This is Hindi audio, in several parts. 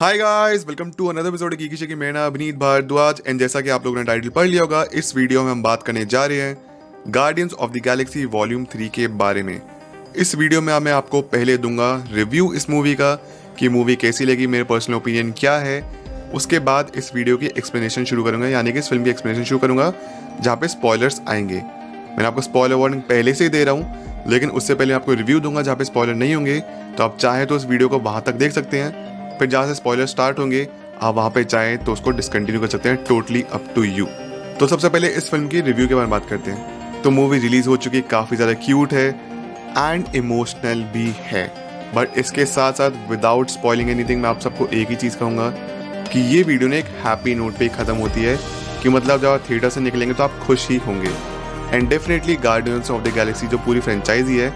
Hi guys, welcome to another episode की की मैं ना अभिनीत भारद्वाज। एंड जैसा कि आप लोगों ने टाइटल पढ़ लिया होगा, इस वीडियो में हम बात करने जा रहे हैं guardians of the Galaxy volume 3 के बारे में। इस वीडियो में मैं आपको पहले दूंगा रिव्यू इस मूवी का कि मूवी कैसी लगी, मेरे पर्सनल ओपिनियन क्या है। उसके बाद इस वीडियो की एक्सप्लेनेशन शुरू करूंगा, यानी कि इस फिल्म की एक्सप्लेनेशन शुरू करूंगा जहाँ पे स्पॉयलर्स आएंगे। मैंने आपको स्पॉइलर वार्निंग पहले से ही दे रहा हूँ, लेकिन उससे पहले आपको रिव्यू दूंगा जहाँ पे स्पॉइलर नहीं होंगे। तो आप चाहें तो इस वीडियो को वहाँ तक देख सकते हैं, फिर जहाँ से स्पॉइलर स्टार्ट होंगे आप वहाँ पे चाहें तो उसको डिसकंटिन्यू कर सकते हैं। Totally up to you. तो सबसे पहले इस फिल्म की रिव्यू के बारे में बात करते हैं। तो मूवी रिलीज हो चुकी है, काफ़ी ज़्यादा क्यूट है एंड इमोशनल भी है। बट इसके साथ साथ विदाउट स्पॉइलिंग एनीथिंग मैं आप सबको एक ही चीज़ कहूँगा कि ये वीडियो ने एक हैप्पी नोट पे ख़त्म होती है, कि मतलब जब आप थिएटर से निकलेंगे तो आप खुश ही होंगे। And definitely guardians of the Galaxy जो पूरी फ्रेंचाइजी है,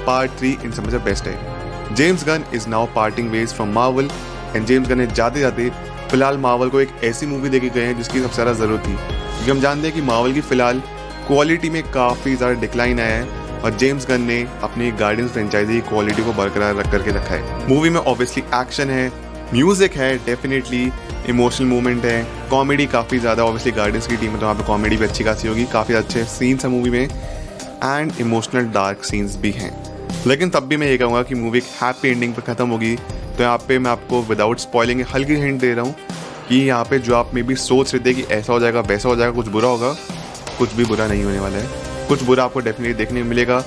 पार्ट 3 इन सब से बेस्ट है। James Gunn is now parting ways from Marvel and James Gunn ने जाते जाते फिलहाल मार्वल को एक ऐसी मूवी देके गए हैं जिसकी सबसे ज़्यादा ज़रूरत थी, क्योंकि हम जानते हैं कि मार्वल की फिलहाल क्वालिटी में काफ़ी ज़्यादा डिक्लाइन आया है और जेम्स गन ने अपनी गार्डियंस फ्रेंचाइजी की क्वालिटी को बरकरार रख करके रखा है। मूवी में ऑब्वियसली एक्शन है, म्यूजिक है, डेफिनेटली इमोशनल मूवमेंट है, कॉमेडी काफ़ी ज़्यादा। ऑब्वियसली गार्डियंस की टीम है तो वहाँ पर कॉमेडी भी अच्छी खासी होगी, काफ़ी अच्छे सीन्स हैं मूवी में एंड इमोशनल डार्क सीन्स भी हैं। लेकिन तब भी मैं ये कहूँगा कि मूवी एक हैप्पी एंडिंग पर ख़त्म होगी। तो यहाँ पे मैं आपको विदाउट स्पॉइलिंग हल्की हिंट दे रहा हूँ कि यहाँ पे जो आप मे भी सोच रहे थे कि ऐसा हो जाएगा वैसा हो जाएगा, कुछ बुरा होगा, कुछ भी बुरा नहीं होने वाला है। कुछ बुरा आपको डेफिनेटली देखने को मिलेगा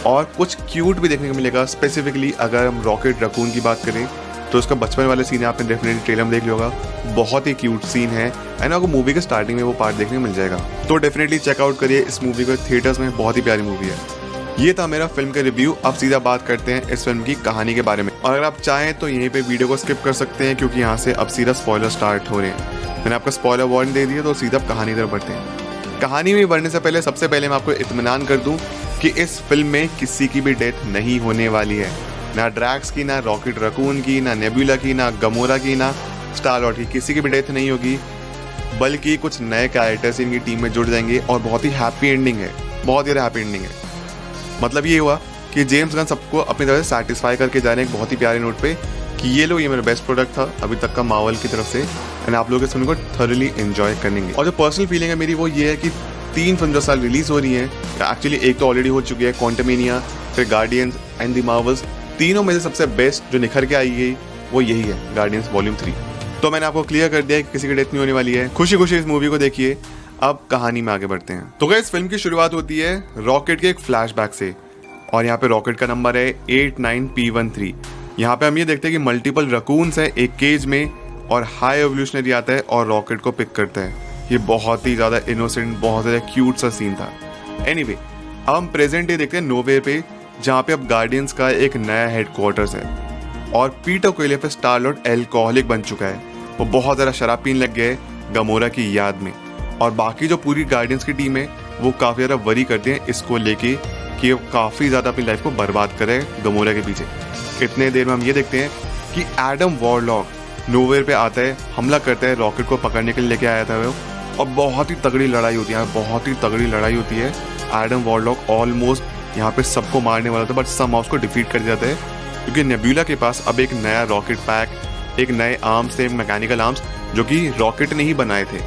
और कुछ क्यूट भी देखने को मिलेगा। स्पेसिफिकली अगर हम रॉकेट रकून की बात करें तो उसका बचपन वाले सीन आपने डेफिनेटली ट्रेलर में देख लिया होगा, बहुत ही क्यूट सीन है एंड आपको मूवी के स्टार्टिंग में वो पार्ट देखने को मिल जाएगा। तो डेफिनेटली चेकआउट करिए इस मूवी को थिएटर्स में, बहुत ही प्यारी मूवी है। ये था मेरा फिल्म का रिव्यू। अब सीधा बात करते हैं इस फिल्म की कहानी के बारे में। और अगर आप चाहें तो यहीं पे वीडियो को स्किप कर सकते हैं, क्योंकि यहाँ से अब सीधा स्पॉइलर स्टार्ट हो रहे हैं। मैंने आपको स्पॉइलर वार्निंग दे दिया, तो सीधा कहानी तरफ बढ़ते हैं। कहानी में बढ़ने से पहले सबसे पहले मैं आपको इत्मीनान कर दूं कि इस फिल्म में किसी की भी डेथ नहीं होने वाली है। ना ड्रैक्स की, ना रॉकेट रकून की, ना नेबुला की, ना गमोरा की, ना स्टार लॉर्ड की, किसी की भी डेथ नहीं होगी। बल्कि कुछ नए कैरेक्टर्स इनकी टीम में जुड़ जाएंगे और बहुत ही हैप्पी एंडिंग है, बहुत ही हैप्पी एंडिंग है। मतलब ये हुआ कि जेम्स गन सबको अपनी तरफ से सेटिस्फाई करके जा रहे हैं एक बहुत ही प्यारे नोट पे कि ये लो, ये मेरा बेस्ट प्रोडक्ट था अभी तक का मार्वल की तरफ से एंड आप लोग इस फिल्म को थॉरली एंजॉय करेंगे। और जो पर्सनल फीलिंग है मेरी वो ये है कि 3 फिल्म जो साल रिलीज हो रही है, एक्चुअली एक तो ऑलरेडी हो चुकी है, क्वांटमेनिया, फिर गार्डियंस एंड द मार्वल्स, तीनों में से सबसे बेस्ट जो निखर के आई गई वो यही है, गार्डियंस वॉल्यूम 3। तो मैंने आपको क्लियर कर दिया कि किसी की डेथ नहीं होने वाली है। खुशी खुशी इस मूवी को देखिए। अब कहानी में आगे बढ़ते हैं। तो गाइस, फिल्म की शुरुआत होती है रॉकेट के एक फ्लैशबैक से और यहाँ पे रॉकेट का नंबर है 89P13। यहाँ पे हम ये देखते हैं कि मल्टीपल रकून्स है एक केज में और हाई एवोल्यूशनरी आता है और रॉकेट को पिक करता है। ये बहुत ही ज़्यादा इनोसेंट, बहुत ज़्यादा क्यूट सा सीन था। एनीवे, अब हम प्रेजेंट डे देखते हैं नोवेयर पे, जहाँ पे अब गार्डियंस का एक नया हेडक्वार्टर्स है और पीटर क्विल पे स्टार लॉर्ड एल्कोहलिक बन चुका है। वो बहुत ज़्यादा शराब पीने लग गए गमोरा की याद में, और बाकी जो पूरी गार्डियंस की टीम है वो काफ़ी ज़्यादा वरी करते हैं इसको लेके कि वो काफ़ी ज़्यादा अपनी लाइफ को बर्बाद करे गमोरा के पीछे। इतने देर में हम ये देखते हैं कि एडम वॉरलॉक नोवेयर पे आता है, हमला करता है, रॉकेट को पकड़ने के लिए लेके आया था वो, और बहुत ही तगड़ी लड़ाई होती है, बहुत ही तगड़ी लड़ाई होती है। एडम वॉरलॉक ऑलमोस्ट यहाँ पे सबको मारने वाला था, बट सम उसको डिफीट कर जाता है, क्योंकि नेबुला के पास अब एक नया रॉकेट पैक, एक नए आर्म्स थे, मैकेनिकल आर्म्स, जो कि रॉकेट ने ही बनाए थे,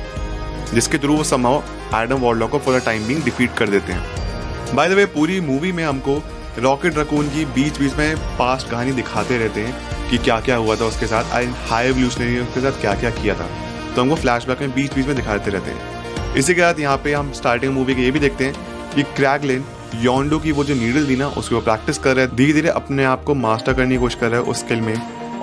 जिसके थ्रू वो समहाउ एडम वॉरलॉक को for the time being defeat कर देते हैं। बाय द वे, पूरी मूवी में हमको रॉकेट रकून की बीच बीच में पास्ट कहानी दिखाते रहते हैं कि क्या क्या हुआ था उसके साथ एंड हाई एवोल्यूशनरी ने उसके साथ क्या क्या किया था, तो हमको फ्लैशबैक में बीच बीच में दिखाते रहते हैं। इसी के साथ यहाँ पे हम स्टार्टिंग मूवी के ये भी देखते हैं कि क्रैगलिन योंडो की वो जो नीडल थी ना, उसकी वो प्रैक्टिस कर रहा है, धीरे धीरे अपने आप को मास्टर करने की कोशिश कर रहा है उस स्किल में।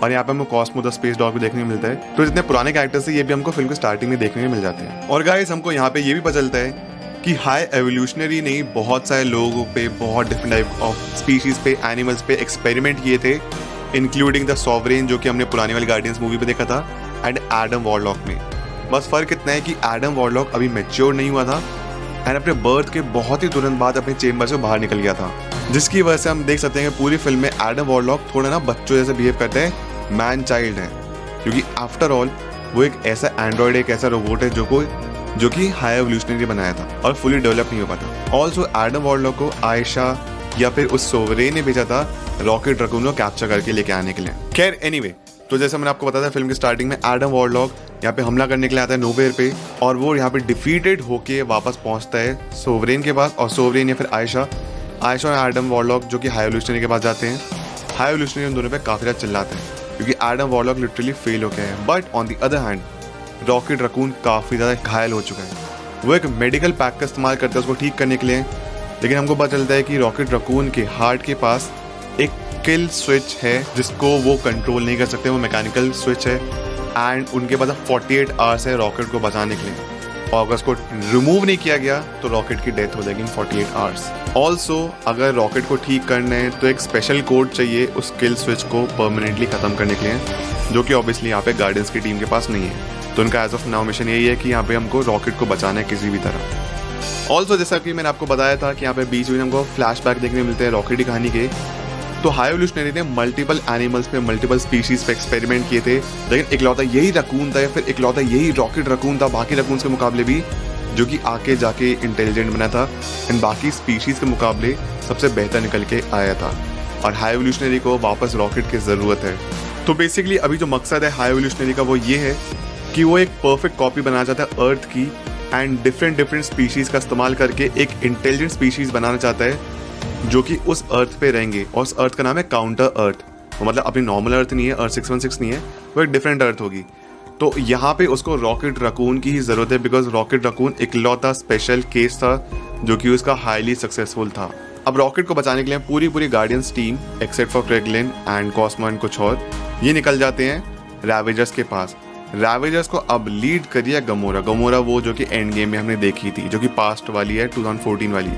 और यहाँ पे हमको कॉस्मो द स्पेस डॉग भी देखने को मिलता है। तो जितने पुराने कैरेक्टर्स है ये भी हमको फिल्म के स्टार्टिंग में देखने को मिल जाते हैं। और गाइस, हमको यहाँ पे ये भी पता चलता है कि हाई एवोल्यूशनरी ने बहुत सारे लोगों पे, बहुत डिफरेंट टाइप ऑफ स्पीशीज पे, एनिमल्स पे एक्सपेरिमेंट किए थे, इंक्लूडिंग द सॉवरेन जो कि हमने पुरानी वाली गार्डियंस मूवी पे देखा था, एंड एडम वॉरलॉक में। बस फर्क इतना है कि एडम वॉरलॉक अभी मैच्योर नहीं हुआ था एंड अपने बर्थ के बहुत ही तुरंत बाद अपने चेम्बर से बाहर निकल गया था, जिसकी वजह से हम देख सकते हैं कि पूरी फिल्म में एडम वॉरलॉक थोड़ा ना बच्चों जैसे बिहेव करते हैं, मैन चाइल्ड है, क्योंकि आफ्टर ऑल वो एक ऐसा एंड्रॉयड, एक ऐसा रोबोट है जो कि हाई एवोल्यूशनरी बनाया था और फुली डेवलप नहीं हो पाता। ऑल्सो एडम वॉरलॉक को आयशा या फिर उस सोवरेन ने भेजा था रॉकेट रकून को कैप्चर करके लेके आने के लिए। खैर एनीवे, तो जैसे मैंने आपको बताया था फिल्म के स्टार्टिंग में, एडम वॉरलॉक यहाँ पे हमला करने के लिए आता है नोवेयर पे, और वो यहाँ पे डिफीटेड होके वापस पहुँचता है सोवरेन के पास, और सोवरेन या फिर आयशा और एडम वॉरलॉक जो कि हाई एवोल्यूशनरी के पास जाते हैं। हाई एवोल्यूशनरी उन दोनों पे काफ़ी ज़्यादा चिल्लाते हैं क्योंकि एडम वॉरलॉक लिटरली फेल हो गया है। But on the other hand rocket raccoon काफ़ी ज़्यादा घायल हो चुका है। वो एक मेडिकल पैक का इस्तेमाल करता है उसको ठीक करने के लिए, लेकिन हमको पता चलता है कि रॉकेट रकून के हार्ट के पास एक किल स्विच है जिसको वो कंट्रोल नहीं कर सकते, वो मैकेनिकल स्विच है, एंड उनके पास 48 आवर्स है रॉकेट को बचाने के लिए, और अगर उसको रिमूव नहीं किया गया तो रॉकेट की डेथ हो जाएगी इन 48 आवर्स। ऑल्सो अगर रॉकेट को ठीक करना है तो एक स्पेशल कोड चाहिए उस किल स्विच को परमानेंटली ख़त्म करने के लिए, जो कि ऑब्वियसली यहाँ पे गार्डियंस की टीम के पास नहीं है। तो उनका एज ऑफ नाउ मिशन यही है कि यहाँ पे हमको रॉकेट को बचाना है किसी भी तरह। ऑल्सो जैसा कि मैंने आपको बताया था कि यहाँ पे बीच में हमको फ्लैशबैक देखने मिलते हैं रॉकेट की कहानी के। तो हाई एवोल्यूशनरी ने मल्टीपल एनिमल्स पे, मल्टीपल स्पीशीज पे एक्सपेरिमेंट किए थे, लेकिन इकलौता यही रकून था या फिर इकलौता यही रॉकेट रकून था बाकी रकून के मुकाबले भी जो कि आके जाके इंटेलिजेंट बना था एंड बाकी स्पीशीज के मुकाबले सबसे बेहतर निकल के आया था। और हाई एवोल्यूशनरी को वापस रॉकेट की ज़रूरत है। तो बेसिकली अभी जो मकसद है हाई एवोल्यूशनरी का वो ये है कि वो एक परफेक्ट कॉपी बनाना चाहता है अर्थ की, एंड डिफरेंट स्पीशीज का इस्तेमाल करके एक इंटेलिजेंट स्पीशीज बनाना चाहता है जो कि उस अर्थ पे रहेंगे, और उस अर्थ का नाम है काउंटर अर्थ। तो मतलब अपनी नॉर्मल अर्थ नहीं है, अर्थ 616 नहीं है, वो एक डिफरेंट अर्थ होगी। तो यहाँ पे उसको रॉकेट रकून की ही ज़रूरत है, बिकॉज रॉकेट रकून इकलौता स्पेशल केस था जो कि उसका हाईली सक्सेसफुल था। अब रॉकेट को बचाने के लिए पूरी guardians team except for Kraglin and Cosmo and कुछ और, ये निकल जाते हैं रैवेजर्स के पास। रैवेजर्स को अब लीड करिए गमोरा, वो जो कि एंड गेम में हमने देखी थी, जो कि पास्ट वाली है 2014 वाली,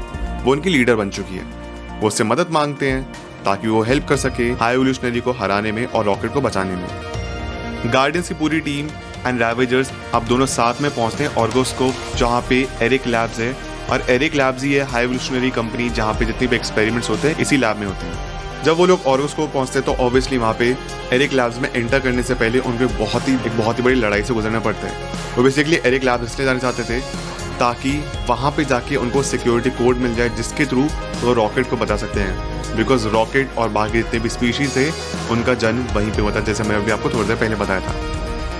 वो उनकी लीडर बन चुकी है। वो उससे मदद मांगते हैं ताकि वो हेल्प कर सके हाई एवोल्यूशनरी को हराने में और रॉकेट को बचाने में। गार्डियंस की पूरी टीम एंड रैवेजर्स अब दोनों साथ में पहुंचते हैं ऑर्गोस्कोप, जहां पे एरिक लैब्स है, और एरिक लैब्स ही है हाई एवोल्यूशनरी कंपनी जहां पे जितने भी एक्सपेरिमेंट्स होते हैं इसी लैब में होते हैं। जब वो लोग ऑर्गोस्कोप पहुंचते हैं तो ऑब्वियसली वहाँ पे एरिक लैब्स में एंटर करने से पहले उनको एक बहुत ही बड़ी लड़ाई से गुजरना पड़ता है। वो बेसिकली एरिक लैब्स इसलिए जाना चाहते थे ताकि वहाँ पे जाके उनको सिक्योरिटी कोड मिल जाए जिसके थ्रू वो रॉकेट को बचा सकते हैं, बिकॉज रॉकेट और बाकी जितने भी स्पीशीज थे उनका जन्म वहीं पे होता है, जैसे मैंने अभी आपको थोड़ी देर पहले बताया था।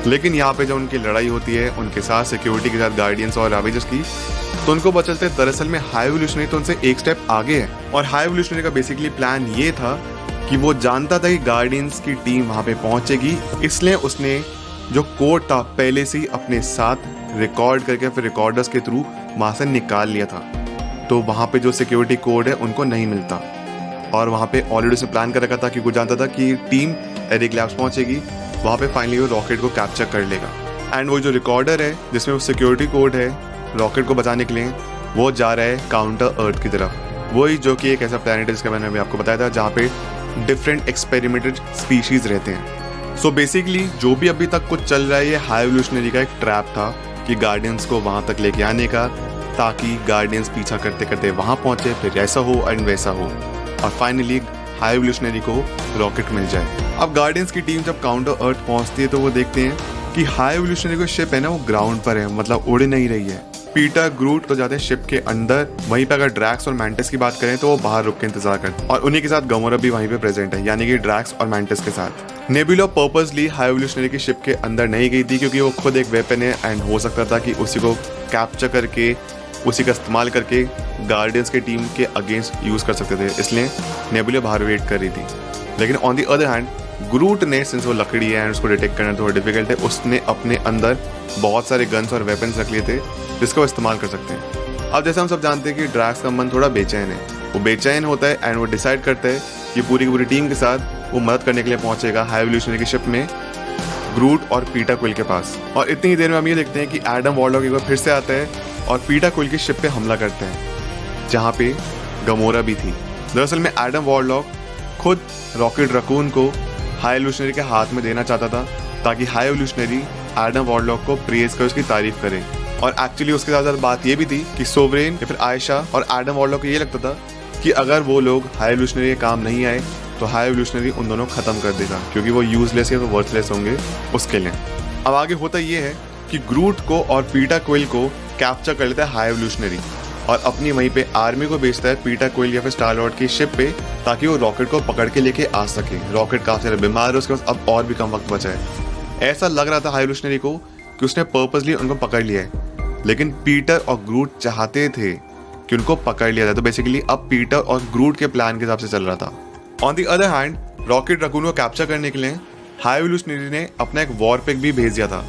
लेकिन यहाँ पे जब उनकी लड़ाई होती है उनके साथ सिक्योरिटी के साथ गार्डियंस और रैवेजर्स की, तो उनको पता चलता है दरअसल में हाई एवोल्यूशनरी तो उनसे एक स्टेप आगे है। और हाई एवोल्यूशनरी का बेसिकली प्लान ये था कि वो जानता था कि गार्डियंस की टीम वहाँ पे पहुँचेगी, इसलिए उसने जो कोड था पहले से ही अपने साथ रिकॉर्ड करके फिर रिकॉर्डर्स के थ्रू वहाँ से निकाल लिया था। तो वहाँ पे जो सिक्योरिटी कोड है उनको नहीं मिलता, और वहाँ पे ऑलरेडी उसने प्लान कर रखा था क्योंकि वो जानता था कि टीम एरिक लैब्स पहुँचेगी, वहाँ पे फाइनली वो रॉकेट को कैप्चर कर लेगा। एंड वो जो रिकॉर्डर है जिसमें वो सिक्योरिटी कोड है रॉकेट को बचाने के लिए, वो जा रहा है काउंटर अर्थ की तरफ, वही जो कि एक ऐसा प्लैनेट है जिसका मैंने अभी आपको बताया था जहाँ पे डिफरेंट एक्सपेरिमेंटेड स्पीशीज रहते हैं। सो बेसिकली जो भी अभी तक कुछ चल रहा है ये हाई एवोल्यूशनरी का एक ट्रैप था कि गार्डियंस को वहाँ तक लेके आने का, ताकि गार्डियंस पीछा करते करते वहाँ पहुँचे, फिर ऐसा हो एंड वैसा हो, और फाइनली हाई एवोल्यूशनरी को रॉकेट मिल जाए। अब गार्डियंस की टीम जब काउंटर अर्थ पहुँचती है तो वो देखते हैं कि हाई एवोल्यूशनरी को शिप है ना वो ग्राउंड पर है, मतलब उड़ नहीं रही है। पीटर ग्रूट तो जाते हैं शिप के अंदर, वहीं पे अगर ड्रैक्स और मैंटिस की बात करें तो वो बाहर रुक के इंतजार करते हैं, और उन्हीं के साथ गमोरा भी वहीं पे प्रेजेंट है, यानी कि ड्रैक्स और मैंटिस के साथ। नेबुला पर्पसली हाई एवोल्यूशनरी की शिप के अंदर नहीं गई थी क्योंकि वो खुद एक वेपन है एंड हो सकता था कि उसी को कैप्चर करके उसी का इस्तेमाल करके गार्डियंस के टीम के अगेंस्ट यूज कर सकते थे, इसलिए नेबुला बाहर वेट कर रही थी। लेकिन ऑन दी अदर हैंड ग्रूट ने, सिंस वो लकड़ी है एंड उसको डिटेक्ट करना थोड़ा डिफिकल्ट है, उसने अपने अंदर बहुत सारे गन्स और वेपन्स रख लिए थे जिसको इस्तेमाल कर सकते हैं। अब जैसे हम सब जानते हैं कि ड्रैक्स का मन थोड़ा बेचैन है, वो बेचैन होता है एंड वो डिसाइड करता है कि पूरी की पूरी टीम के साथ वो मदद करने के लिए पहुंचेगा हाई एवोल्यूशनरी की शिप में ग्रूट और पीटर क्विल के पास। और इतनी ही देर में हम ये देखते हैं कि एडम वॉरलॉक एक बार फिर से आता है और पीटर क्विल की शिप पे हमला करते हैं जहाँ पे गमोरा भी थी। दरअसल में एडम वॉरलॉक खुद रॉकेट रकून को हाई एवोल्यूशनरी के हाथ में देना चाहता था ताकि हाई एवोल्यूशनरी एडम वॉरलॉक को प्रेज कर उसकी तारीफ करे। और एक्चुअली उसके साथ बात ये भी थी कि सोवरेन या फिर आयशा और एडम वॉरलॉक को ये लगता था कि अगर वो लोग हाई एवोल्यूशनरी के काम नहीं आए तो हाई एवोल्यूशनरी उन दोनों खत्म कर देगा, क्योंकि वो यूजलेस या फिर वर्थलेस होंगे उसके लिए। अब आगे होता ये है कि ग्रूट को और पीटर क्विल को कैप्चर कर लेता है हाई एवोल्यूशनरी, और अपनी वहीं पे आर्मी को भेजता है पीटर क्विल या फिर स्टार लॉर्ड की शिप पे, ताकि वो रॉकेट को पकड़ के लेके आ सके। रॉकेट काफी ज्यादा बीमार है, उसके पास अब और भी कम वक्त बचा है। ऐसा लग रहा था हाई एवोल्यूशनरी को कि उसने पर्पसली उनको पकड़ लिया है, लेकिन पीटर और ग्रूट चाहते थे कि उनको पकड़ लिया जाए। तो बेसिकली अब पीटर और ग्रूट के प्लान के हिसाब से चल रहा था। On the other hand, rocket raccoon को कैप्चर करने के लिए हाई एवोल्यूशनरी ने अपना एक वॉरपिग भी भेज दिया था।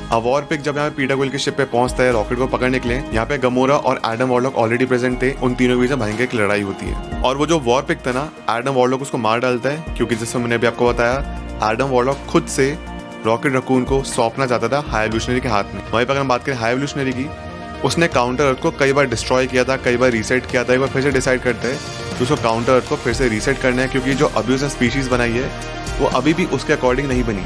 अब वॉरपिग जब यहाँ पीटर क्विल की शिप पे पहुंचता है रॉकेट को पकड़ने के लिए, यहाँ पे गमोरा और एडम वॉरलॉक ऑलरेडी प्रेजेंट थे। उन तीनों के बीच भयंकर एक लड़ाई होती है और वो जो वॉरपिग था ना, एडम वॉरलॉक उसको मार डालता है, क्योंकि जैसे मैंने अभी आपको बताया एडम वॉरलॉक खुद से रॉकेट रकून को सौंपना चाहता था हाई एवोल्यूशनरी के हाथ में। वहीं पर अगर हम बात करें हाई एवोल्यूशनरी की, उसने काउंटर अर्थ को कई बार डिस्ट्रॉय किया था, कई बार रीसेट किया था। एक बार फिर से डिसाइड करता है कि उसको काउंटर अर्थ को फिर से रीसेट करना है, क्योंकि जो अभी उसने स्पीशीज बनाई है वो अभी भी उसके अकॉर्डिंग नहीं बनी।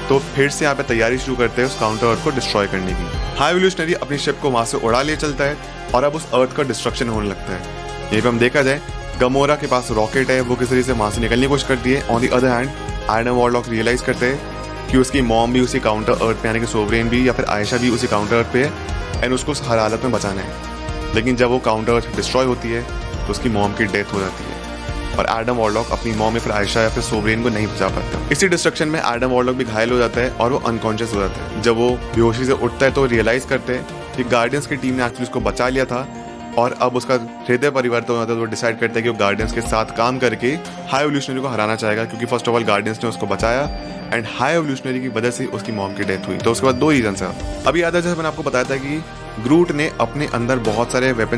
तो फिर से यहाँ पे तैयारी शुरू करते हैं उस काउंटर अर्थ को डिस्ट्रॉय करने की। हाई एवोल्यूशनरी अपनी शिप को वहां से उड़ा ले चलता है और अब उस अर्थ का डिस्ट्रक्शन होने लगता है। यहीं पे हम देखा जाए, गमोरा के पास रॉकेट है, वो किस तरीके से वहां से निकलने की कोशिश करती है। On the other hand, Adam Warlock realise करते हैं कि उसकी मॉम भी उसी काउंटर अर्थ पे, यानी कि सोवरेन भी या फिर आयशा भी उसी काउंटर अर्थ पे है एंड उसको हर हालत में बचाना है। लेकिन जब वो काउंटर अर्थ डिस्ट्रॉय होती है तो उसकी मॉम की डेथ हो जाती है और एडम वॉरलॉक अपनी मॉम या फिर आयशा या फिर सोवरेन को नहीं बचा पाता। इसी डिस्ट्रक्शन में एडम वॉरलॉक भी घायल हो जाता है और वो अनकॉन्शियस हो जाता है। जब वो बेहोशी से उठता है तो रियलाइज करते हैं कि गार्डियंस की टीम ने एक्चुअली उसको बचा लिया था और अब उसका हृदय परिवर्तन हो जाता है। तो वो डिसाइड करता है कि वो गार्डियंस के साथ काम करके हाई एवोल्यूशनरी को हराना चाहेगा, क्योंकि फर्स्ट ऑफ ऑल गार्डियंस ने उसको बचाया एंड हाई एवोल्यूशनरी की वजह से उसकी मॉम की डेथ हुई। तो उसके बाद दो रीजन है। अभी याद है जैसे मैंने आपको बताया था कि ग्रूट ने अपने अंदर बहुत सारे वेपन